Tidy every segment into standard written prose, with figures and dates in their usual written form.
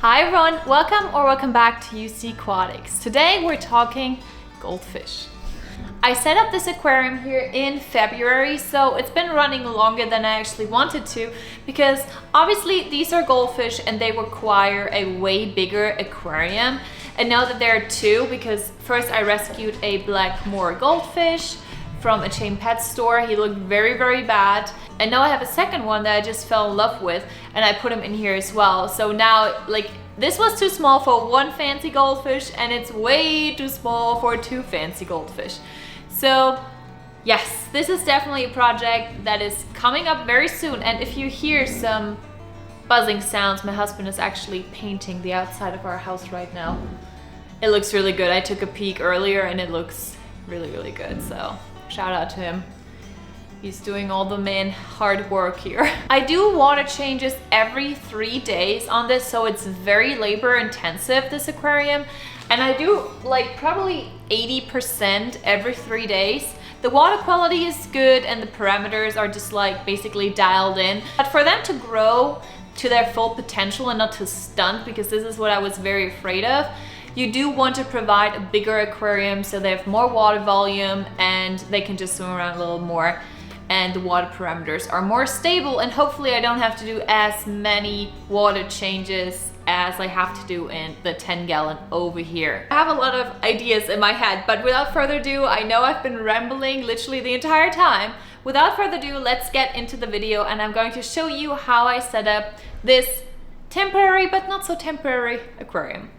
Hi everyone, welcome back to UC Aquatics. Today we're talking goldfish. I set up this aquarium here in February, so it's been running longer than I actually wanted to because obviously these are goldfish and they require a way bigger aquarium. And now that there are two, because first I rescued a black moor goldfish from a chain pet store. He looked very, very bad. And now I have a second one that I just fell in love with and I put him in here as well. So now, like, this was too small for one fancy goldfish and it's way too small for two fancy goldfish. So yes, this is definitely a project that is coming up very soon. And if you hear some buzzing sounds, my husband is actually painting the outside of our house right now. It looks really good. I took a peek earlier and it looks really, really good. So shout out to him. He's doing all the main hard work here. I do water changes every 3 days on this, so it's very labor intensive, this aquarium. And I do like probably 80% every 3 days. The water quality is good and the parameters are just like basically dialed in. But for them to grow to their full potential and not to stunt, because this is what I was very afraid of, you do want to provide a bigger aquarium so they have more water volume and they can just swim around a little more and the water parameters are more stable, and hopefully I don't have to do as many water changes as I have to do in the 10-gallon over here. I have a lot of ideas in my head, but without further ado, I know I've been rambling literally the entire time. Without further ado, let's get into the video and I'm going to show you how I set up this temporary but not so temporary aquarium.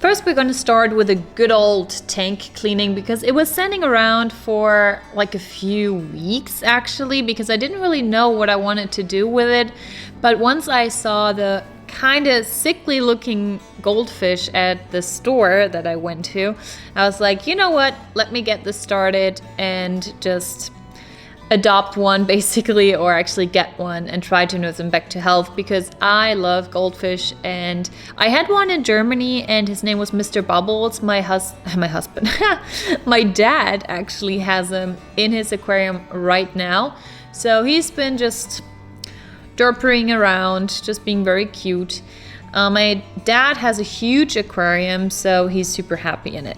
First, we're going to start with a good old tank cleaning because it was standing around for like a few weeks actually, because I didn't really know what I wanted to do with it. But once I saw the kind of sickly looking goldfish at the store that I went to, I was like, you know what, let me get this started and just adopt one basically, or actually get one and try to nurse them back to health, because I love goldfish. And I had one in Germany and his name was Mr. Bubbles. My husband my dad actually has him in his aquarium right now, so he's been just derpering around, just being very cute. My dad has a huge aquarium, so he's super happy in it.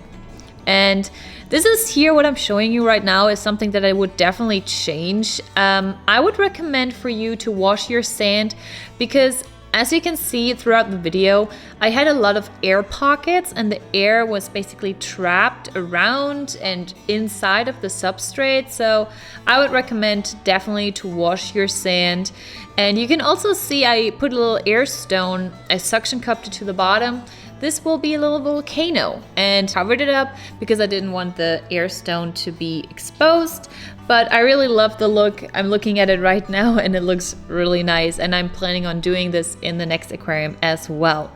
And this is here, what I'm showing you right now is something that I would definitely change. I would recommend for you to wash your sand, because as you can see throughout the video, I had a lot of air pockets and the air was basically trapped around and inside of the substrate. So I would recommend definitely to wash your sand. And you can also see I put a little air stone, I suction cupped it to the bottom. This will be a little volcano, and covered it up because I didn't want the air stone to be exposed. But I really love the look. I'm looking at it right now and it looks really nice, and I'm planning on doing this in the next aquarium as well.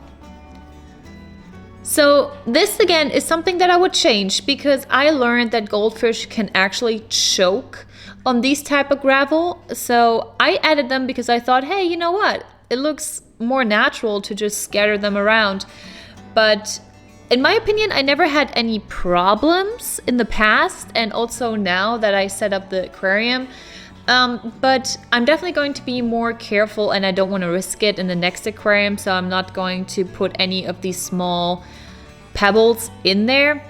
So this again is something that I would change, because I learned that goldfish can actually choke on these type of gravel. So I added them because I thought, hey, you know what? It looks more natural to just scatter them around. But in my opinion, I never had any problems in the past, and also now that I set up the aquarium. But I'm definitely going to be more careful, and I don't want to risk it in the next aquarium, so I'm not going to put any of these small pebbles in there.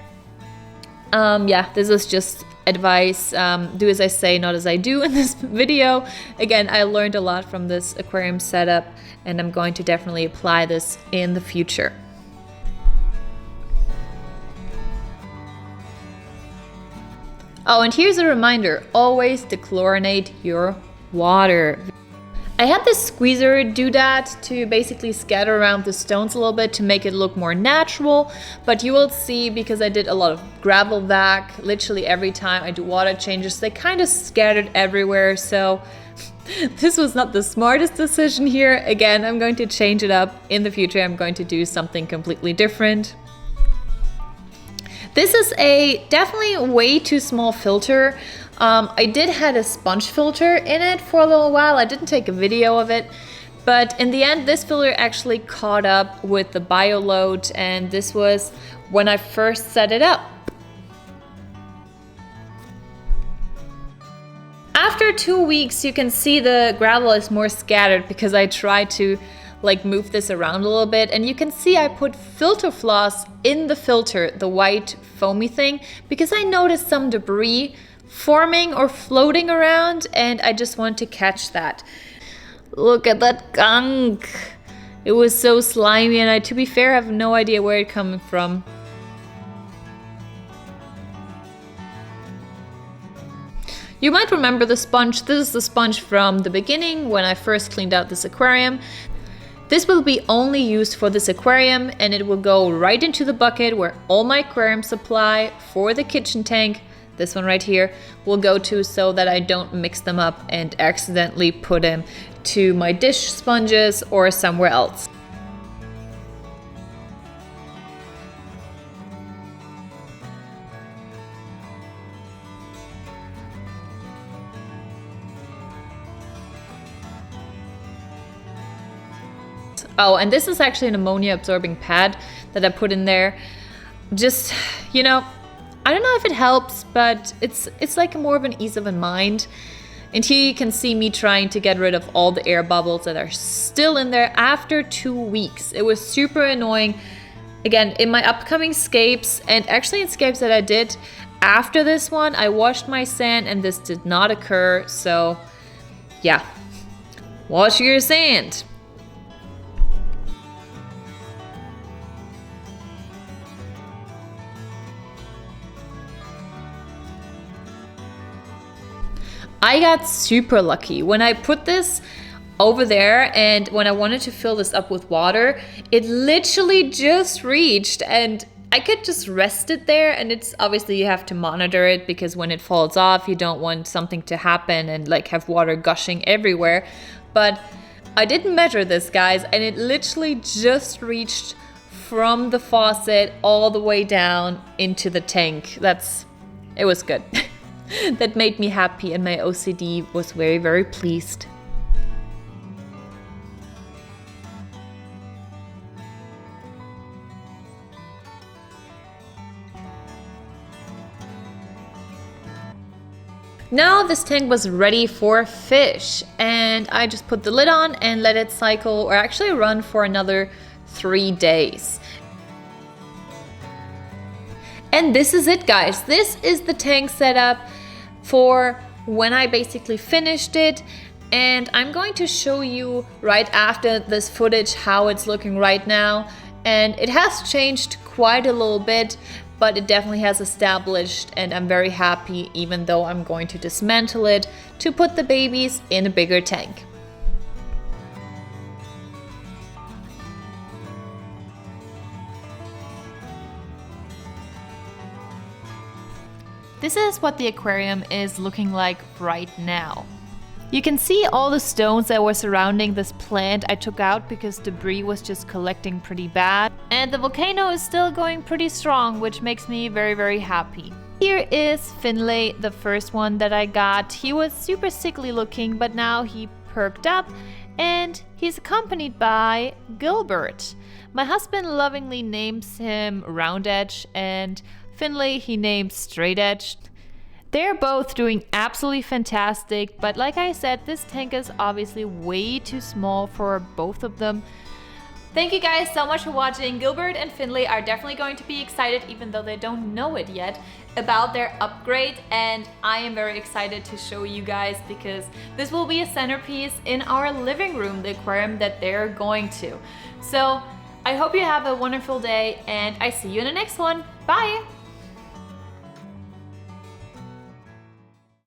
Yeah, this is just advice. Do as I say, not as I do in this video. Again, I learned a lot from this aquarium setup, and I'm going to definitely apply this in the future. Oh, and here's a reminder, always dechlorinate your water. I had this squeezer do that to basically scatter around the stones a little bit to make it look more natural, but you will see, because I did a lot of gravel vac, literally every time I do water changes, they kind of scattered everywhere, so this was not the smartest decision here. Again, I'm going to change it up in the future. I'm going to do something completely different. This is a definitely way too small filter. I did had a sponge filter in it for a little while. I didn't take a video of it, but in the end, this filter actually caught up with the bio load, and this was when I first set it up. After 2 weeks, you can see the gravel is more scattered because I tried to like move this around a little bit, and you can see I put filter floss in the filter, the white foamy thing, because I noticed some debris forming or floating around and I just want to catch that. Look at that gunk. It was so slimy, and I, to be fair, have no idea where it's coming from. You might remember the sponge. This is the sponge from the beginning when I first cleaned out this aquarium. This will be only used for this aquarium, and it will go right into the bucket where all my aquarium supply for the kitchen tank, this one right here, will go to, so that I don't mix them up and accidentally put them to my dish sponges or somewhere else. Oh, and this is actually an ammonia absorbing pad that I put in there. Just, you know, I don't know if it helps, but it's like more of an ease of mind. And here you can see me trying to get rid of all the air bubbles that are still in there after 2 weeks. It was super annoying. Again, in my upcoming scapes, and actually in scapes that I did after this one, I washed my sand and this did not occur. So yeah, wash your sand. I got super lucky. When I put this over there and when I wanted to fill this up with water, it literally just reached and I could just rest it there. And it's obviously you have to monitor it, because when it falls off, you don't want something to happen and like have water gushing everywhere. But I didn't measure this, guys, and it literally just reached from the faucet all the way down into the tank. It was good. That made me happy, and my OCD was very, very pleased. Now this tank was ready for fish, and I just put the lid on and let it cycle, or actually run, for another 3 days. And this is it, guys. This is the tank setup for when I basically finished it, and I'm going to show you right after this footage how it's looking right now. And it has changed quite a little bit, but it definitely has established, and I'm very happy, even though I'm going to dismantle it to put the babies in a bigger tank. This is what the aquarium is looking like right now. You can see all the stones that were surrounding this plant I took out because debris was just collecting pretty bad. And the volcano is still going pretty strong, which makes me very, very happy. Here is Finlay, the first one that I got. He was super sickly looking, but now he perked up, and he's accompanied by Gilbert. My husband lovingly names him Round Edge, and Finlay he named Straight Edge. They're both doing absolutely fantastic, but like I said, this tank is obviously way too small for both of them. Thank you guys so much for watching. Gilbert and Finlay are definitely going to be excited, even though they don't know it yet, about their upgrade, and I am very excited to show you guys, because this will be a centerpiece in our living room, the aquarium that they're going to. So I hope you have a wonderful day, and I see you in the next one. Bye!